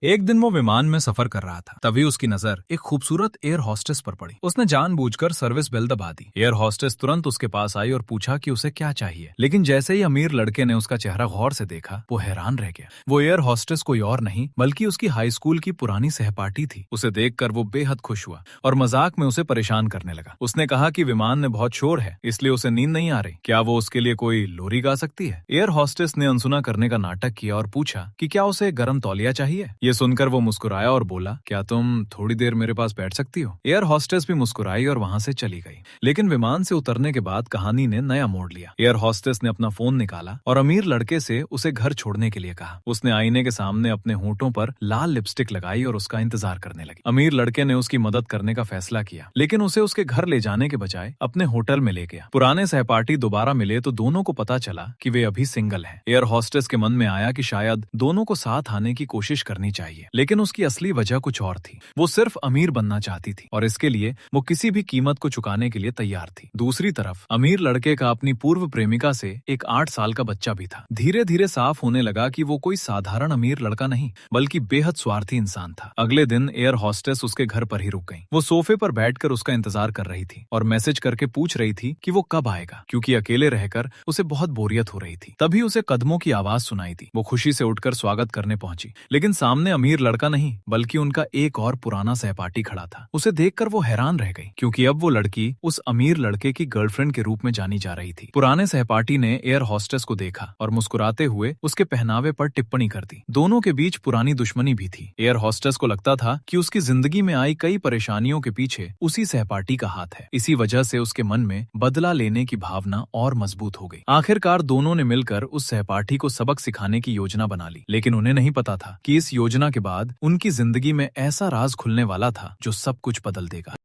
एक दिन वो विमान में सफर कर रहा था। तभी उसकी नजर एक खूबसूरत एयर हॉस्टेस पर पड़ी। उसने जानबूझकर सर्विस बेल दबा दी। एयर हॉस्टेस तुरंत उसके पास आई और पूछा कि उसे क्या चाहिए। लेकिन जैसे ही अमीर लड़के ने उसका चेहरा गौर से देखा, वो हैरान रह गया। वो एयर हॉस्टेस कोई और नहीं बल्कि उसकी हाई स्कूल की पुरानी सहपाठी थी। उसे देखकर वो बेहद खुश हुआ और मजाक में उसे परेशान करने लगा। उसने कहा कि विमान में बहुत शोर है, इसलिए उसे नींद नहीं आ रही। क्या वो उसके लिए कोई लोरी गा सकती है? एयर हॉस्टेस ने अनसुना करने का नाटक किया और पूछा कि क्या उसे गर्म तौलिया चाहिए। ये सुनकर वो मुस्कुराया और बोला, क्या तुम थोड़ी देर मेरे पास बैठ सकती हो? एयर हॉस्टेस भी मुस्कुराई और वहां से चली गई। लेकिन विमान से उतरने के बाद कहानी ने नया मोड़ लिया। एयर हॉस्टेस ने अपना फोन निकाला और अमीर लड़के से उसे घर छोड़ने के लिए कहा। उसने आईने के सामने अपने होंठों पर लाल लिपस्टिक लगाई और उसका इंतजार करने लगी। अमीर लड़के ने उसकी मदद करने का फैसला किया, लेकिन उसे उसके घर ले जाने के बजाय अपने होटल में ले गया। पुराने सहपाठी दोबारा मिले तो दोनों को पता चला कि वे अभी सिंगल हैं। एयर हॉस्टेस के मन में आया कि शायद दोनों को साथ आने की कोशिश करनी चाहिए, लेकिन उसकी असली वजह कुछ और थी। वो सिर्फ अमीर बनना चाहती थी और इसके लिए वो किसी भी कीमत को चुकाने के लिए तैयार थी। दूसरी तरफ अमीर लड़के का अपनी पूर्व प्रेमिका से एक 8 साल का बच्चा भी था। धीरे धीरे साफ होने लगा कि वो कोई साधारण अमीर लड़का नहीं बल्कि बेहद स्वार्थी इंसान था। अगले दिन एयर हॉस्टेस उसके घर पर ही रुक गई। वो सोफे पर बैठकर उसका इंतजार कर रही थी और मैसेज करके पूछ रही थी कि वो कब आएगा, क्योंकि अकेले रहकर उसे बहुत बोरियत हो रही थी। तभी उसे कदमों की आवाज सुनाई दी। वो खुशी से उठकर स्वागत करने पहुंची, लेकिन सामने अमीर लड़का नहीं बल्कि उनका एक और पुराना सहपाठी खड़ा था। उसे देखकर वो हैरान रह गई, क्योंकि अब वो लड़की उस अमीर लड़के की गर्लफ्रेंड के रूप में जानी जा रही थी। पुराने सहपाठी ने एयर हॉस्टेस को देखा और मुस्कुराते हुए उसके पहनावे पर टिप्पणी कर दी। दोनों के बीच पुरानी दुश्मनी भी थी। एयर हॉस्टेस को लगता था कि उसकी जिंदगी में आई कई परेशानियों के पीछे उसी सहपाठी का हाथ है। इसी वजह से उसके मन में बदला लेने की भावना और मजबूत हो गई। आखिरकार दोनों ने मिलकर उस सहपाठी को सबक सिखाने की योजना बना ली, लेकिन उन्हें नहीं पता था कि इस योजना के बाद उनकी जिंदगी में ऐसा राज खुलने वाला था जो सब कुछ बदल देगा।